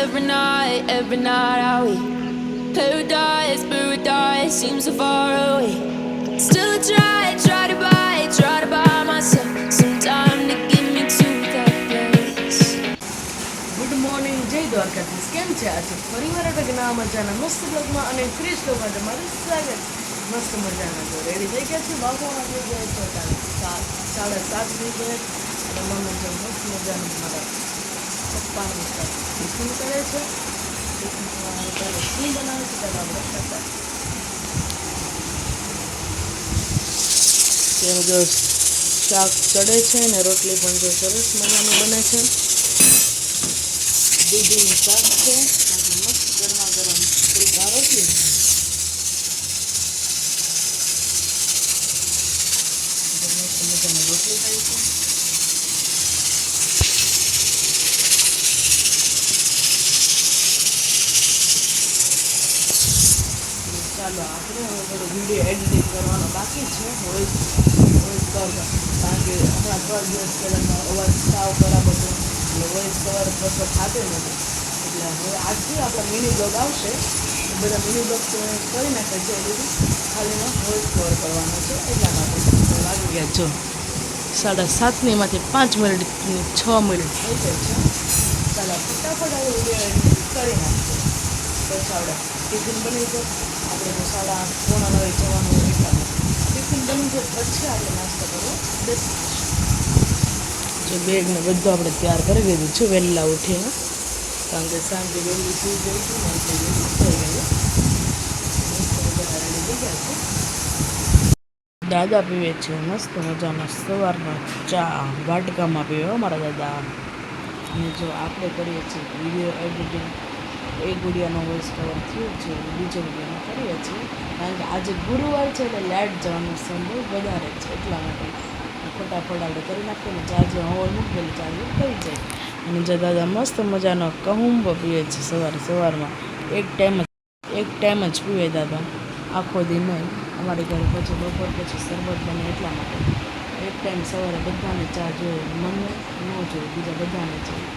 every night are we paradise, paradise seems so far away. Still try to buy myself some time to get me to that place. Good morning, જય દ્વારકાધીશ. કેમ છે? આજે ફરીવાર એક નવા મજાના મસ્ત બ્લોગમાં અને ફ્રેશ બ્લોગમાં તમારું સ્વાગત. મસ્ત મજાના તો રેડી થઈ ગયા છે. બાપુના થઈ ગયા છે 7:30 થઈ ગયા અને મમ્મી જો મસ્ત મજાનું મારા પપ્પાનું ટિફિન કરે છે. ટિફિનમાં શું બનાવે છે ત્યારે આપણે કરતા તેનું જો શાક ચડે છે ને રોટલી પણ જો સરસ મજાની બને છે. દૂધીનું શાક છે, મસ્ત ગરમા ગરમ ફુલકા રોટલી. મસ્ત મજાની રોટલી થાય છે. ચાલો આપણે હવે થોડું વિડીયો એડિટિંગ કરવાનો બાકી છે. વોઇસ કરવા, કારણ કે હમણાં 3 દિવસ પહેલાંનો અવાજ સાવ ખરાબ હતો એટલે વોઇસ કવર પ્રોપર થતો નથી. એટલે હવે આજથી આપણા મિની બ્લોગ આવશે. બધા મિની બ્લોગ કરી નાખે છે એડિટિંગ, ખાલીનો વોઇસ કવર કરવાનો છે. એટલા માટે વાગી ગયા જો 7:30 માંથી 5 મિનિટની 6 મિનિટ થઈ ગઈ છે. ચાલો ફટાફટ હવે વિડીયો એડિટિંગ કરી નાખીએ. પછી આપણે ટિફિન બની જાય. આપણે તો 8:30 જવાનું હોય એટલા માટે ટિફિન બની જાય પછી આપણે નાસ્તો કરવો બેસી જે બેગને બધું આપણે તૈયાર કરી દીધું છે વહેલા ઉઠીને, કારણ કે સાંજે વહેલી સુઈ ગઈ હતી ને એટલે વહેલી થઈ ગઈ. મસ્ત બધા રેડી થઈ ગયા છે. દાદા પીવે છે મસ્ત મજાનો સવારનો ચા, વાટકામાં પીવે અમારા દાદા. અને જો આપણે કરીએ છીએ વિડીયો એડિટિંગ. એક વિડીયોનો વોઇસ કવર થયું છે, બીજો વિડીયોનો કરીએ છીએ, કારણ કે આજે ગુરુવાર છે એટલે લાઇટ જવાનો સમય વધારે છે એટલા માટે ફટાફટ આપણે કરી નાખીએ ને ચાર્જ હવા મૂકી દે ચાર્જ થઈ જાય. અને જે દાદા મસ્ત મજાનો કહુંબો પીવે છે સવારમાં. એક ટાઈમ જ પીવે દાદા, આખો દી નહીં. અમારી ઘરે પછી બપોર પછી શરબત બને એટલા માટે એક ટાઈમ સવારે બધાને ચા જોઈએ, મને ન જોઈએ, બીજા બધાને જોઈએ.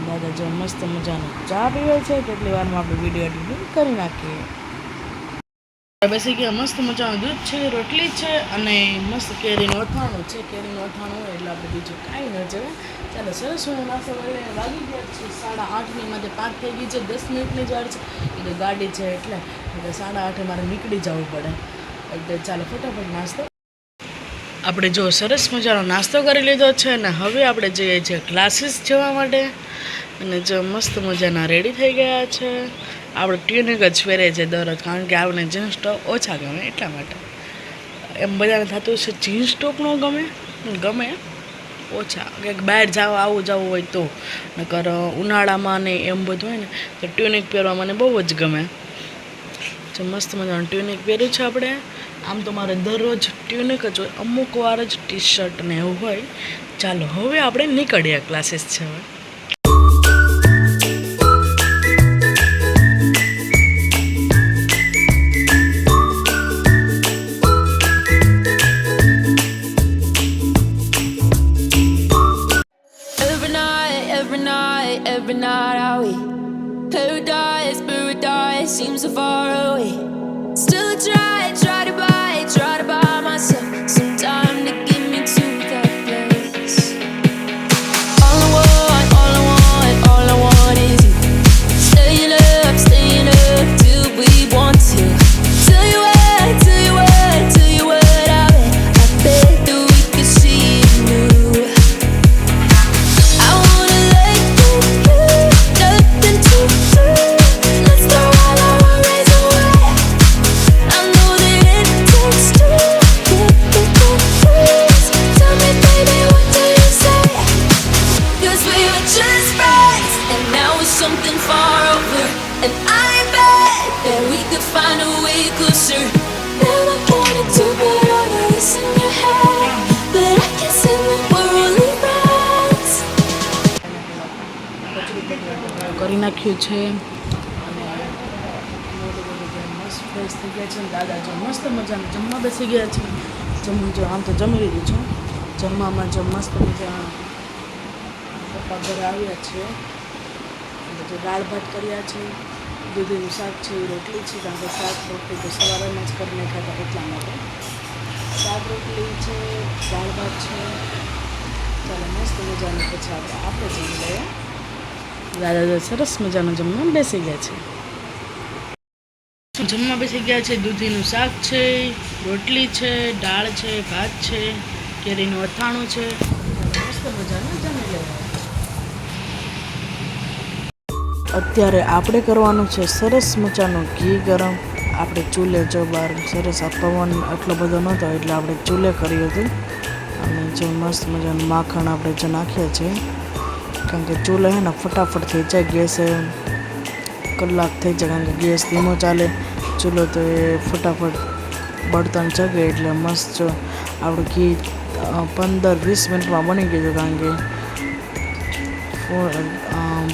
દાદા જો મસ્ત મજાનો ચા પીવે છે તેટલી વારમાં આપણે વિડીયો એડિટિંગ કરી નાખીએ. બેસી ગયા. મસ્ત મજાનું દૂધ છે, રોટલી છે અને મસ્ત કેરીનું અથાણું છે. કેરીનું અથાણું હોય એટલે આપણે બીજું કાંઈ ન જોઈએ. ચાલો સરસ મને નાસ્તો કરીને વાગી ગયા છે 8:30 માંથી 5 થઈ ગઈ છે. 10 મિનિટની જ વાર છે. એટલે ગાડી છે એટલે 8:30 મારે નીકળી જવું પડે. એટલે ચાલો ફટાફટ નાસ્તો. આપણે જો સરસ મજાનો નાસ્તો કરી લીધો છે અને હવે આપણે જઈએ છીએ ક્લાસીસ જવા માટે. અને જો મસ્ત મજાના રેડી થઈ ગયા છે. આપણે ટ્યુનિક જ પહેરે છે દરરોજ, કારણ કે આપણે જીન્સ ટોપ ઓછા ગમે એટલા માટે. એમ બધાને થતું છે જીન્સ ટોપ ન ગમે ઓછા, કંઈક બહાર જવું હોય તો. નકર ઉનાળામાં ને એમ બધું હોય ને તો ટ્યુનિક પહેરવા મને બહુ જ ગમે. જો મસ્ત મજાનું ટ્યુનિક પહેર્યું છે આપણે. આમ તો મારે દરરોજ ટ્યુનિક જ હોય, અમુક વાર જ ટી શર્ટ ને એવું હોય. ચાલો હવે આપણે નીકળીએ ક્લાસીસ છે. હવે Every night are we paradise, paradise seems so far away. Still try to buy myself some time to get me to that place. All I want is you. Staying up till we want to. Tell you what, I bet that we could see it new. I wanna let you go, nothing to do. Let's go while our worries away. I know that it takes two to get the place. Tell me, baby, what do you say? 'Cause we were just friends, and now it's something far over. And I bet that we could find a way closer. Never wanted to put all of this in your head, but I can see that we're only friends. કરી નાખ્યું છે અને મસ્ત fresh થઈ ગયા છે. દાદા જો મસ્ત મજાનું જમવા બેસી ગયા છે. જો આમ તો જમી લીધું છે. જમવામાં જો મસ્ત મજા પપ્પા ઘરે આવ્યા છે. જે દાળ ભાત કર્યા છે, દૂધીનું શાક છે, રોટલી છે, કારણ કે શાક રોટલી તો સવારમાં જ કરી નાખ્યા હતા એટલા માટે. શાક રોટલી છે, દાળ ભાત છે. ચાલો મસ્ત મજાનું પછી આપણે જમી લઈએ. દાદા સરસ મજાનું જમવા બેસી ગયા છે. જમવા બેસી ગયા છે. દૂધીનું શાક છે, રોટલી છે, દાળ છે, ભાત છે, કેરીનું અથાણું છે. મસ્ત મજાનું જમી લેવા. અત્યારે આપણે કરવાનું છે સરસ મજાનું ઘી ગરમ. આપણે ચૂલે જો બહાર સરસ આ પવન આટલો બધો નહોતો એટલે આપણે ચૂલે કર્યું હતું. અને જે મસ્ત મજાનું માખણ આપણે જે નાખ્યા છે, કારણ કે ચૂલે હે ને ફટાફટ થઈ જાય, ગેસે કલાક થઈ જાય, કારણ કે ગેસ ધીમો ચાલે, ચૂલો તો એ ફટાફટ બળતણ ચગે. એટલે મસ્ત આપણું ઘી 15-20 મિનિટમાં બની ગયું, કારણ કે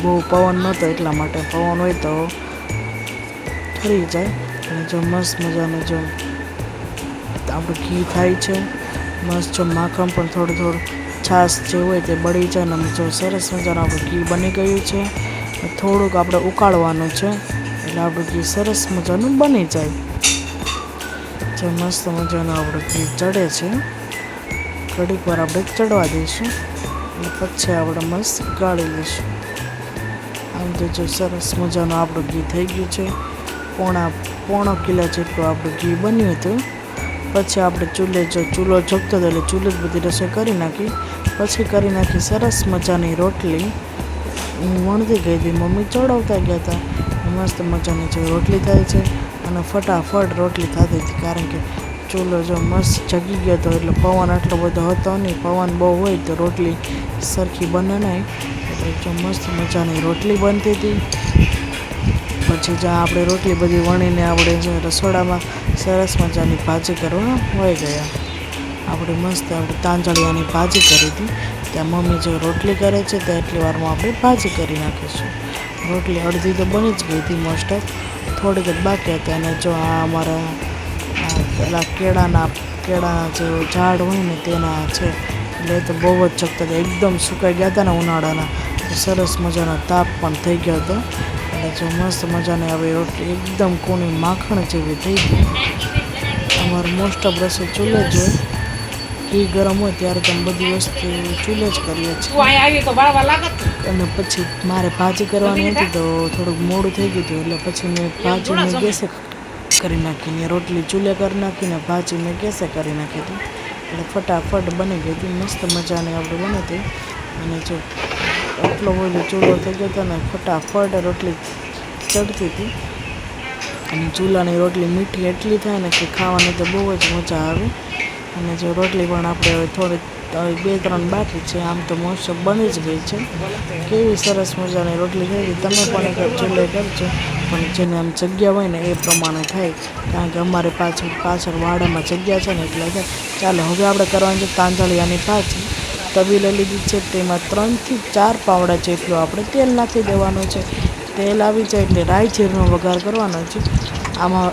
બહુ પવન નહોતો એટલા માટે. પવન હોય તો ઠરી જાય. અને જો મસ્ત મજાનું જો આપણું ઘી થાય છે મસ્ત. જો માખણ પણ થોડું છાશ જે હોય તે બળી જાય ને જો સરસ મજાનું આપણું ઘી બની ગયું છે. થોડુંક આપણે ઉકાળવાનું છે એટલે આપણું ઘી સરસ મજાનું બની જાય. જો મસ્ત મજાનું આપણું ઘી ચડે છે, ઘડીક વાર આપણે ચડવા દઈશું એટલે પછી આપણે મસ્ત ગાળી લઈશું. આમ તો જો સરસ મજાનું આપણું ઘી થઈ ગયું છે. પોણો કિલો જેટલું આપણું ઘી બન્યું હતું. પછી આપણે ચૂલો જગતો હતો એટલે ચૂલે જ બધી રસોઈ કરી નાખી. પછી કરી નાખી સરસ મજાની રોટલી. હું વણતી ગઈ હતી, મમ્મી ચડાવતા ગયા હતા. મસ્ત મજાની જે રોટલી થાય છે અને ફટાફટ રોટલી થતી હતી, કારણ કે ચૂલો જો મસ્ત જગી ગયો હતો એટલે પવન આટલો બધો હતો નહીં. પવન બહુ હોય તો રોટલી સરખી બને નહીં. એટલે જો મસ્ત મજાની રોટલી બનતી હતી. પછી જ્યાં આપણે રોટલી બધી વણીને આપણે જે રસોડામાં સરસ મજાની ભાજી કરવા વહી ગયા. આપણે મસ્ત આપણે તાંજળિયાની ભાજી કરી હતી. ત્યાં મમ્મી જો રોટલી કરે છે તો એટલી વારમાં આપણે ભાજી કરી નાખીશું. રોટલી અડધી તો બની જ ગઈ હતી મોસ્ટ ઓફ, થોડીક જ બાકી હતા. અને જો આ અમારા પેલા કેળાના જે ઝાડ હોય ને તેના છે, એટલે તો બહુ જ ચકતા હતા. એકદમ સુકાઈ ગયા હતા ને ઉનાળાના, સરસ મજાનો તાપ પણ થઈ ગયો હતો. એટલે જો મસ્ત મજાની આવી રોટલી એકદમ કૂણી માખણ જેવી થઈ ગઈ. અમારું મોસ્ટ ઓફ રસોઈ ચૂલે જ હોય. ઘી ગરમ હોય ત્યારે તમે બધી વસ્તુ ચૂલે જ કરીએ છીએ. અને પછી મારે ભાજી કરવાની હતી તો થોડુંક મોડું થઈ ગયું હતું, એટલે પછી મેં ભાજી મેં ગેસે કરી નાખીને રોટલી ચૂલે કરી નાખીને ભાજી મેં ગેસે કરી નાખી હતી. એટલે ફટાફટ બની ગઈ હતી. મસ્ત મજાની આપણે બની હતી. અને જો આટલો બધો ચૂલો થઈ ગયો હતો ને ફટાફટ રોટલી ચડતી હતી. અને ચૂલાની રોટલી મીઠી એટલી થાય ને કે ખાવાની તો બહુ જ મજા આવે. અને જો રોટલી પણ આપણે થોડીક 2-3 બાકી છે, આમ તો મોસ્ટ ઓફ બની જ ગઈ છે. કેવી સરસ મજાની રોટલી થઈ ગઈ. તમે પણ એક ચૂલે કરજો, પણ જેને આમ જગ્યા હોય ને એ પ્રમાણે થાય, કારણ કે અમારે પાછળ વાડામાં જગ્યા છે ને એટલે થાય. ચાલો હવે આપણે કરવાની છે તાંજળિયાની ભાજી. તવી લઈ લીધી છે, તેમાં 3 થી 4 પાવડા જેટલું આપણે તેલ નાખી દેવાનું છે. તેલ આવી જાય એટલે રાઈ જીરુંનો વઘાર કરવાનો છે. આમાં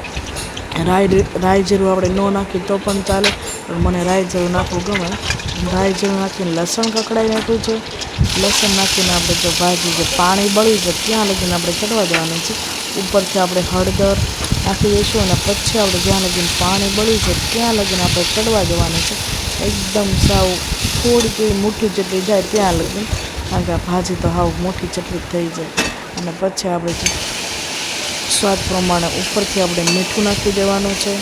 રાઈ જીરું આપણે ન નાખીએ તો પણ ચાલે, પણ મને રાઈ જીરું નાખવું ગમે. રાઈ જીરું નાખીને લસણ કકડાઈ નાખ્યું છે. લસણ નાખીને આપણે જો ભાજી જે પાણી બળ્યું છે ત્યાં લગીને આપણે ચડવા દેવાનું છે. ઉપરથી આપણે હળદર નાખી દઈશું અને પછી આપણે જ્યાં લગીને પાણી બળ્યું છે ત્યાં લગીને આપણે ચડવા દેવાનું છે. એકદમ સાવ થોડી મુઠ્ઠી જેટલી જાય ત્યાં લગીને, કારણ કે આ ભાજી તો હાવ મોટી જેટલી થઈ જાય. અને પછી આપણે સ્વાદ પ્રમાણે ઉપરથી આપણે મીઠું નાખી દેવાનું છે.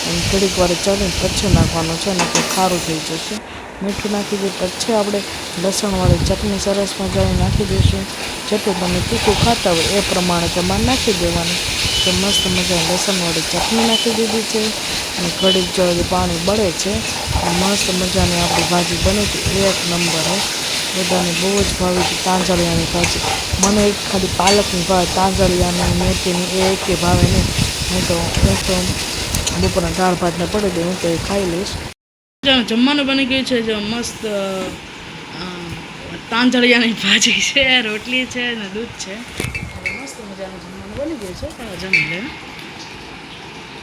અને થોડીક વાર ચડીને પછી નાખવાનું છે, અને ખારું થઈ જશે. મીઠું નાખી દઈએ પછી આપણે લસણવાળી ચટણી સરસ મજાની નાખી દઈશું. જેટલું તમે તીખું ખાતા હોય એ પ્રમાણે તમારે નાખી દેવાનું. તો મસ્ત મજાની લસણવાળી ચટણી નાખી દીધી છે. અને ઘડીક જો પાણી બળે છે. મસ્ત મજાની આપણી ભાજી બની હતી, એક નંબર હે. બધાને બહુ જ ભાવી હતી તાંજળિયાની ભાજી. મને એક ખાલી પાલકની ભાવે, તાંજળિયાની મેથીની એ એકે ભાવે નહીં. હું તો બપોરના દાળ ભાતને પડી દે, હું તો એ ખાઈ લઈશ. જમવાનું બની ગયું છે. જો મસ્ત તાંજળિયાની ભાજી છે, રોટલી છે અને દૂધ છે. મસ્ત મજાનું જમવાનું બની ગયું છે. તમે જમી લે.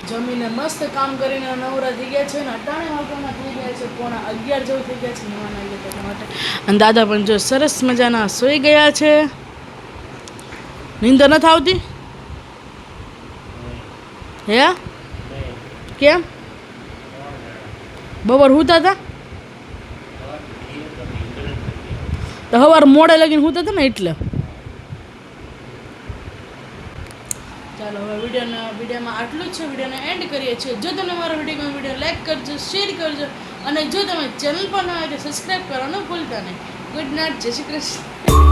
જમીને મસ્ત કામ કરીને નવરા થઈ ગયા છે ને અટાણે વાગવાના થઈ ગયા છે, 11:30 જેવું થઈ ગયા છે નવાના માટે. અને દાદા પણ જો સરસ મજાના સૂઈ ગયા છે. નીંદર નથી આવતી હે કેમ બપોર હુતા હતા તો સવારે મોડે લગીને હુતા હતા ને એટલે ચાલો હવે વિડીયોમાં આટલું જ છે વિડીયોને એન્ડ કરીએ છીએ જો તમને મારો વિડીયો લાઈક કરજો શેર કરજો અને જો તમે ચેનલ પર ન હોય તો સબસ્ક્રાઈબ કરવાનું ભૂલતા નહીં ગુડ નાઇટ જય શ્રી કૃષ્ણ